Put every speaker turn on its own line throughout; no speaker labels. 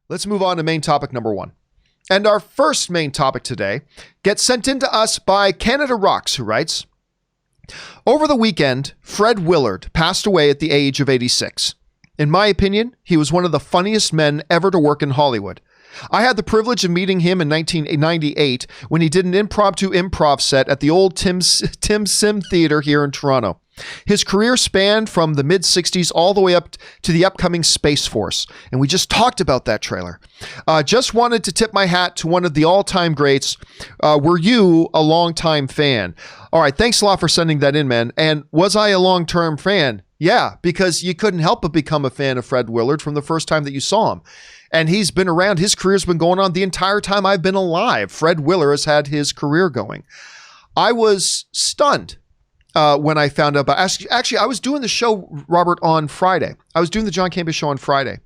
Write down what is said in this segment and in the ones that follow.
Let's move on to main topic number 1. And our first main topic today gets sent in to us by Canada Rocks, who writes, over the weekend, Fred Willard passed away at the age of 86. In my opinion, he was one of the funniest men ever to work in Hollywood. I had the privilege of meeting him in 1998 when he did an impromptu improv set at the old Tim Sim Theater here in Toronto. His career spanned from the mid-60s all the way up to the upcoming Space Force, and we just talked about that trailer. Just wanted to tip my hat to one of the all-time greats. Were you a long-time fan? All right, thanks a lot for sending that in, man. And was I a long-term fan? Yeah, because you couldn't help but become a fan of Fred Willard from the first time that you saw him. And he's been around. His career's been going on the entire time I've been alive. Fred Willard has had his career going. I was stunned when I found out about, actually, I was doing the show, Robert, on Friday. I was doing the John Campea Show on Friday.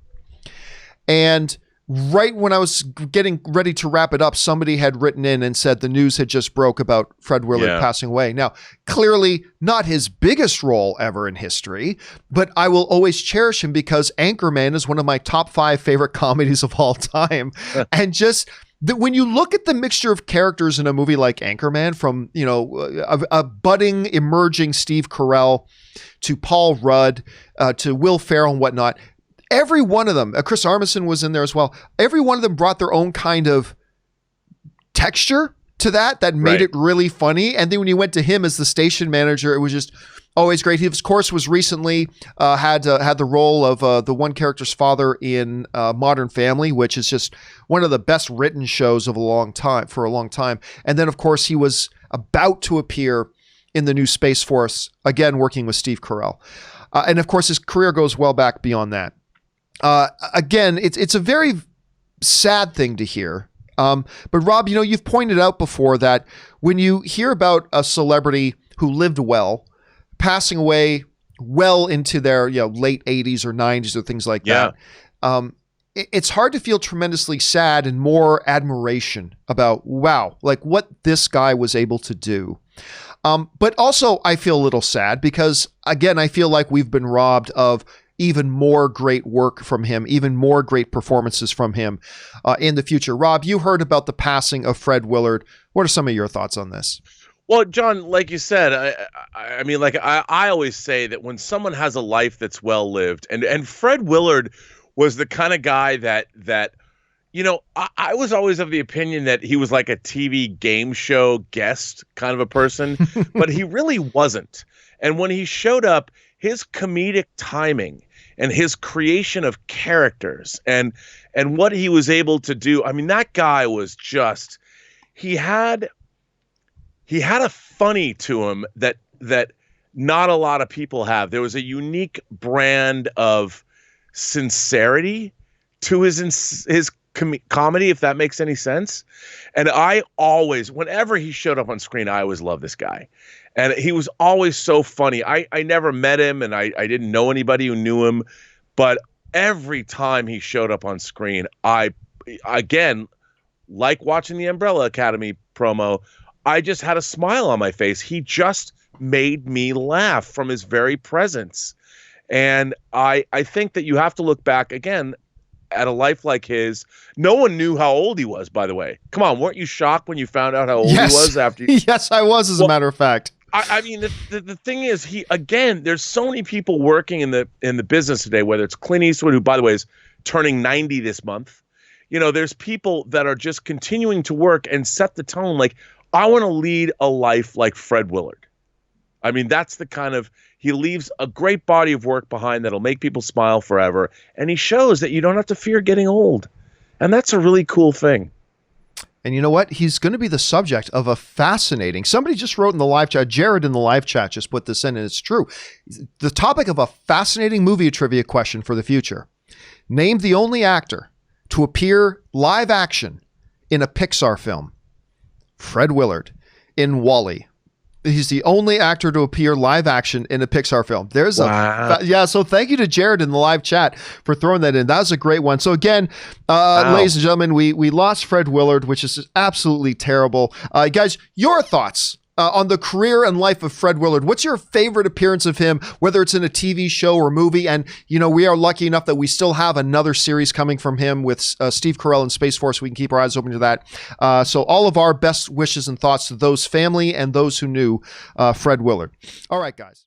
And right when I was getting ready to wrap it up, somebody had written in and said the news had just broke about Fred Willard passing away. Now, clearly not his biggest role ever in history, but I will always cherish him because Anchorman is one of my top 5 favorite comedies of all time. And just when you look at the mixture of characters in a movie like Anchorman, from, you know, a budding, emerging Steve Carell to Paul Rudd to Will Ferrell and whatnot, every one of them, Chris Armisen was in there as well. Every one of them brought their own kind of texture to that made it really funny. And then when you went to him as the station manager, it was just always great. He, of course, was recently had the role of the one character's father in Modern Family, which is just one of the best written shows of a long time. And then, of course, he was about to appear in the new Space Force, again, working with Steve Carell. And, of course, his career goes well back beyond that. Again, it's a very sad thing to hear. But Rob, you know, you've pointed out before that when you hear about a celebrity who lived well, passing away well into their, you know, late 80s or 90s or things like that, it's hard to feel tremendously sad and more admiration about, wow, like what this guy was able to do. But also I feel a little sad because, again, I feel like we've been robbed of even more great work from him, even more great performances from him in the future. Rob, you heard about the passing of Fred Willard. What are some of your thoughts on this?
Well, John, like you said, I mean, like I always say that when someone has a life that's well lived, and Fred Willard was the kind of guy that you know, I was always of the opinion that he was like a TV game show guest kind of a person, but he really wasn't. And when he showed up, his comedic timing and his creation of characters and what he was able to do, I mean, that guy was just, he had a funny to him that not a lot of people have. There was a unique brand of sincerity to his comedy, if that makes any sense. And I always, whenever he showed up on screen, I always loved this guy. And he was always so funny. I never met him, and I didn't know anybody who knew him. But every time he showed up on screen, again, like watching the Umbrella Academy promo, I just had a smile on my face. He just made me laugh from his very presence. And I think that you have to look back, again, at a life like his. No one knew how old he was, by the way. Come on, weren't you shocked when you found out how old he was after you?
Yes, I was, as a matter of fact.
I mean, the thing is, there's so many people working in the business today, whether it's Clint Eastwood, who, by the way, is turning 90 this month. You know, there's people that are just continuing to work and set the tone. Like, I want to lead a life like Fred Willard. I mean, that's the kind of, he leaves a great body of work behind that'll make people smile forever. And he shows that you don't have to fear getting old. And that's a really cool thing.
And you know what? He's going to be the subject of a fascinating, somebody just wrote in the live chat, Jared in the live chat just put this in, and it's true. The topic of a fascinating movie trivia question for the future. Name the only actor to appear live action in a Pixar film. Fred Willard in WALL-E. He's the only actor to appear live action in a Pixar film. There's wow. So thank you to Jared in the live chat for throwing that in. That was a great one. So again, ladies and gentlemen, we lost Fred Willard, which is absolutely terrible. Guys, your thoughts on the career and life of Fred Willard. What's your favorite appearance of him, whether it's in a TV show or movie? And, you know, we are lucky enough that we still have another series coming from him with Steve Carell and Space Force. We can keep our eyes open to that. So all of our best wishes and thoughts to those family and those who knew Fred Willard. All right, guys.